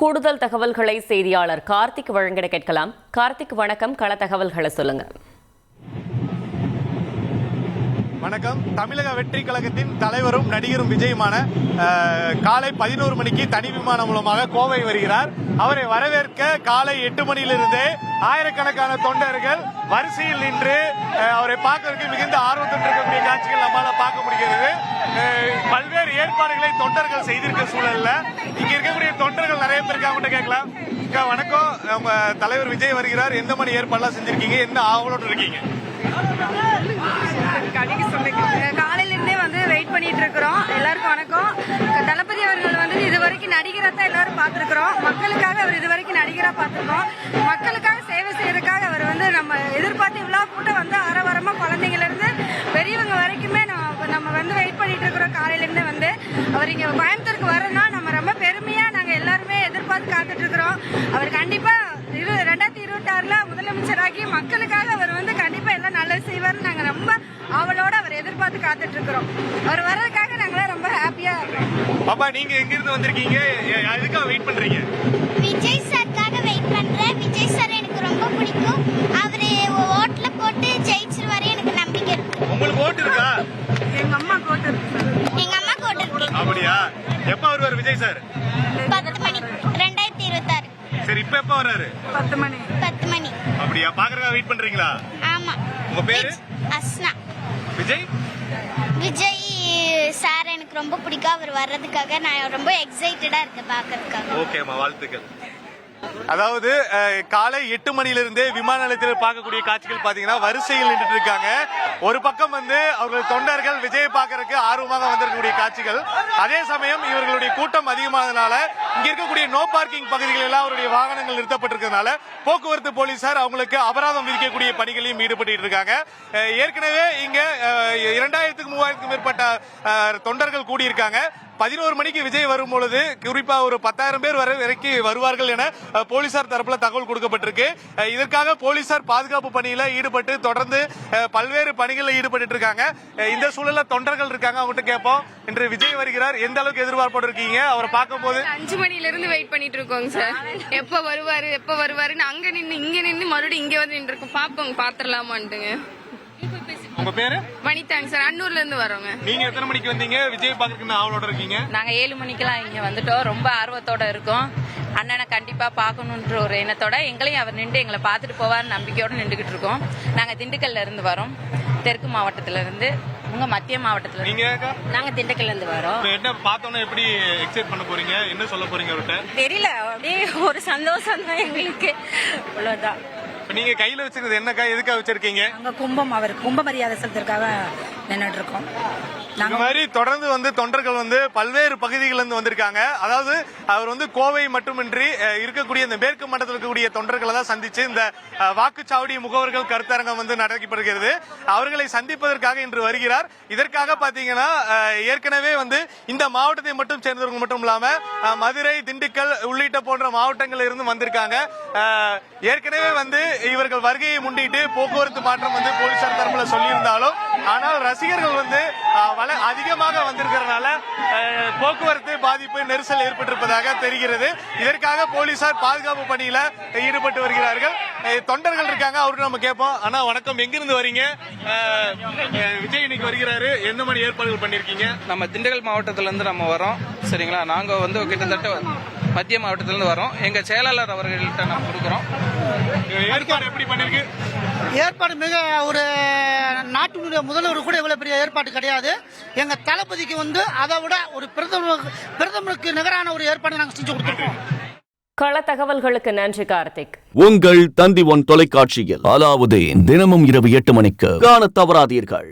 கூடுதல் தகவல்களை செய்தியாளர் கார்த்திக் வழங்கிட கேட்கலாம். கார்த்திக் வணக்கம், கள தகவல்களை சொல்லுங்க. வணக்கம். தமிழக வெற்றி கழகத்தின் தலைவரும் நடிகரும் விஜயுமான காலை 11 மணிக்கு தனி விமானம் மூலமாக கோவை வருகிறார். அவரை வரவேற்க காலை 8 மணியிலிருந்தே ஆயிரக்கணக்கான தொண்டர்கள் வரிசையில் நின்று அவரை பார்க்கறதுக்கு மிகுந்த ஆர்வத்துடன் இருக்கக்கூடிய காட்சிகள் நம்மளால பார்க்க முடிகிறது. பல்வேறு ஏற்பாடுகளை தொண்டர்கள் செய்திருக்க சூழல்ல இங்க இருக்கக்கூடிய தொண்டர்கள் நிறைய பேருக்கு அவங்ககிட்ட கேட்கலாம். வணக்கம், நம்ம தலைவர் விஜய் வருகிறார், எந்த மாதிரி ஏற்பாடுலாம் செஞ்சிருக்கீங்க, என்ன ஆவலோடு இருக்கீங்க? காலையில இருந்தே வெயிட் பண்ணிட்டு இருக்கிறோம். எல்லாருக்கும் வணக்கம். தளபதி அவர்கள் இதுவரைக்கும் நடிகரா தான் எல்லாரும் பார்த்திருக்கிறோம். மக்களுக்காக அவர் இதுவரைக்கும் நடிகரா பார்த்திருக்கோம். மக்களுக்காக சேவை செய்யறதுக்காக அவர் நம்ம எதிர்பார்த்து இவ்வளவு கூட்டம் ஆரவாரமா குழந்தைங்கள இருந்து பெரியவங்க வரைக்குமே நம்ம வெயிட் பண்ணிட்டு இருக்கிறோம். காலையில இருந்து அவர் இங்க கோயம்புத்தூருக்கு வரனா நம்ம ரொம்ப பெருமையா நாங்க எல்லாருமே எதிர்பார்த்து காத்துட்டு இருக்கிறோம். அவர் கண்டிப்பா 2026ல முதலமைச்சராகி மக்களுக்காக அவர் கண்டிப்பா எல்லாம் நல்லது செய்வார். நாங்க ரொம்ப அவளோட அவர் எதிர்பார்த்து காத்துட்டு இருக்கிறோம். அவர் வர்றதுக்காக நாங்க ரொம்ப ஹாப்பியா இருக்கோம். பாப்பா, நீங்க எங்க இருந்து வந்திருக்கீங்க, எதுக்காக வெயிட் பண்றீங்க? விஜய் சார்க்காக வெயிட் பண்றேன். விஜய் சார் எனக்கு ரொம்ப பிடிக்கும். அவரு ஓட்ல போட்டு ஜெயிச்சிருவாரு, எனக்கு நம்பிக்கை இருக்கு. உங்களுக்கு ஓட்டு இருக்கா? எங்க அம்மா ஓட்டு இருக்கு. எங்க அம்மா ஓட்டு இருக்கு. அப்படியா? எப்ப வருவார் விஜய் சார்? 10 மணி 2026. சரி, இப்ப எப்ப வர்றாரு? 10 மணி. அப்படியா? பாக்குறதுக்காக வெயிட் பண்றீங்களா? ஆமா. உங்க பேரு? அஸ்னா. விஜய் சார் எனக்கு ரொம்ப பிடிக்கும். அவர் வர்றதுக்காக நான் ரொம்ப எக்ஸைட்டடா இருக்கேன் பாக்கிறதுக்காக. ஓகேமா, வாழ்த்துக்கள். அதாவது காலை 8 மணியிலிருந்தே விமான நிலையத்தில் பார்க்கக்கூடிய காட்சிகள் பாத்தீங்கன்னா வரிசையில் நின்று இருக்காங்க. ஒரு பக்கம் அவர்கள் தொண்டர்கள் விஜய் பார்க்கறதுக்கு ஆர்வமாக வந்திருக்கக்கூடிய காட்சிகள். அதே சமயம் இவர்களுடைய கூட்டம் அதிகமானதுனால இங்க இருக்கக்கூடிய நோ பார்க்கிங் பகுதிகள் எல்லாம் அவருடைய வாகனங்கள் நிறுத்தப்பட்டிருக்கிறதுனால போக்குவரத்து போலீசார் அவங்களுக்கு அபராதம் விதிக்கக்கூடிய பணிகளையும் ஈடுபட்டு இருக்காங்க. ஏற்கனவே இங்க 2000க்கும் 3000க்கும் மேற்பட்ட தொண்டர்கள் கூடியிருக்காங்க. 11 மணிக்கு விஜய் வரும் பொழுது குறிப்பா ஒரு 10,000 பேர் வரைக்கும் வருவார்கள் என போலீசார் தரப்புல தகவல் கொடுக்கப்பட்டிருக்கு. இதற்காக போலீசார் பாதுகாப்பு பணியில ஈடுபட்டு தொடர்ந்து பல்வேறு பணிகளில் ஈடுபட்டு இருக்காங்க. இந்த சூழல்ல தொண்டர்கள் இருக்காங்க, அவங்ககிட்ட கேட்போம். இன்று விஜய் வருகிறார், எந்த அளவுக்கு எதிர்பார்ப்போடு இருக்கீங்க? அவரை பார்க்கும் போது 5 மணில இருந்து வெயிட் பண்ணிட்டு இருக்கோங்க சார். எப்ப வருவாருன்னு அங்க நின்று இங்க நின்று மறுபடியும் இங்க நின்று இருக்கோம். பாப்போங்க, பாத்திரலாமான்ட்டுங்க. உங்க பேரு? வனிதாங்க சார், அன்னூர்ல இருந்து வரோங்க. நீங்க எத்தனை மணிக்கு வந்தீங்க? விஜய் பாக்குறதுக்கு ஆவலோட இருக்கீங்க? நாங்க 7 மணிக்கெல்லாம் இங்க வந்துட்டோம். ரொம்ப ஆர்வத்தோட இருக்கோம். அண்ணனை கண்டிப்பா பாக்கணும்ன்ற ஒரு எண்ணத்தோட எங்களையும் அவர் நின்று எங்களை பார்த்துட்டு போவார் நம்பிக்கையோட நின்றுகிட்டு இருக்கோம். நாங்க திண்டுக்கல்ல இருந்து வரோம், தெற்கு மாவட்டத்துல இருந்து. உங்க மத்திய மாவட்டத்துல நீங்க? நாங்க திண்டுக்கல்ல இருந்து வரோம். என்ன பார்த்தோன்னா எப்படி எக்ஸைட் பண்ண போறீங்க, என்ன சொல்ல போறீங்க அவர்கிட்ட? தெரியல, அப்படியே ஒரு சந்தோஷம் தான் எங்களுக்கு, அவ்வளவுதான். நீங்க கையில வச்சிருக்கிறது என்னக்கா, எதுக்காக வச்சிருக்கீங்க? அங்க கும்பம், அவர் கும்ப மரியாதை செலுத்துறதுக்காக நின்றுட்டு இருக்கோம். இந்த மாதிரி தொடர்ந்து தொண்டர்கள் பல்வேறு பகுதிகளில் இருந்து வந்திருக்காங்க. அதாவது அவர் கோவை மட்டுமின்றி இருக்கக்கூடிய இந்த மேற்கு மண்டலத்தில் இருக்கக்கூடிய தொண்டர்களை தான் சந்திச்சு இந்த வாக்குச்சாவடி முகவர்கள் கருத்தரங்கம் நடத்தப்படுகிறது. அவர்களை சந்திப்பதற்காக இன்று வருகிறார். இதற்காக பாத்தீங்கன்னா ஏற்கனவே இந்த மாவட்டத்தை மட்டும் சேர்ந்தவர்கள் மட்டும் இல்லாம மதுரை, திண்டுக்கல் உள்ளிட்ட போன்ற மாவட்டங்களில் இருந்து வந்திருக்காங்க. ஏற்கனவே இவர்கள் வருகையை முன்னிட்டு போக்குவரத்து மாற்றம் போலீசார் தரப்புல சொல்லியிருந்தாலும், ஆனால் ரசிகர்கள் அதிகமாக வந்திருக்கிறதுனால போக்குவரத்து பாதிப்பு, நெரிசல் ஏற்பட்டிருப்பதாக தெரிகிறது. இதற்காக போலீசார் பாதுகாப்பு பணியில ஈடுபட்டு வருகிறார்கள். தொண்டர்கள் இருக்காங்க, அவருக்கு நம்ம கேட்போம். அண்ணா வணக்கம், எங்கிருந்து வரீங்க? விஜய் இன்னைக்கு வருகிறாரு, எந்த மாதிரி ஏற்பாடுகள் பண்ணிருக்கீங்க? நம்ம திண்டுக்கல் மாவட்டத்துல இருந்து நம்ம வரோம். சரிங்களா? நாங்க கிட்டத்தட்ட மத்திய மாவட்டத்துல இருந்து வரோம். எங்க செயலாளர் அவர்கள்ட்ட நம்ம கொடுக்குறோம். ஏற்பாடு எப்படி பண்ணிருக்கு? ஏற்பாடு மிக ஒரு நாட்டினுடைய முதல்வர் கூட இவ்வளவு பெரிய ஏற்பாடு கிடையாது. எங்க தளபதிக்கு அதை விட ஒரு பிரதமருக்கு நிகரான ஒரு ஏற்பாடு நாங்கள் செஞ்சு கொடுத்துருக்கோம். கள தகவல்களுக்கு நன்றி கார்த்திக். உங்கள் தந்தி ஒன் தொலைக்காட்சியில் அலாவுதீன் தினமும் இரவு 8 மணிக்கு காண தவறாதீர்கள்.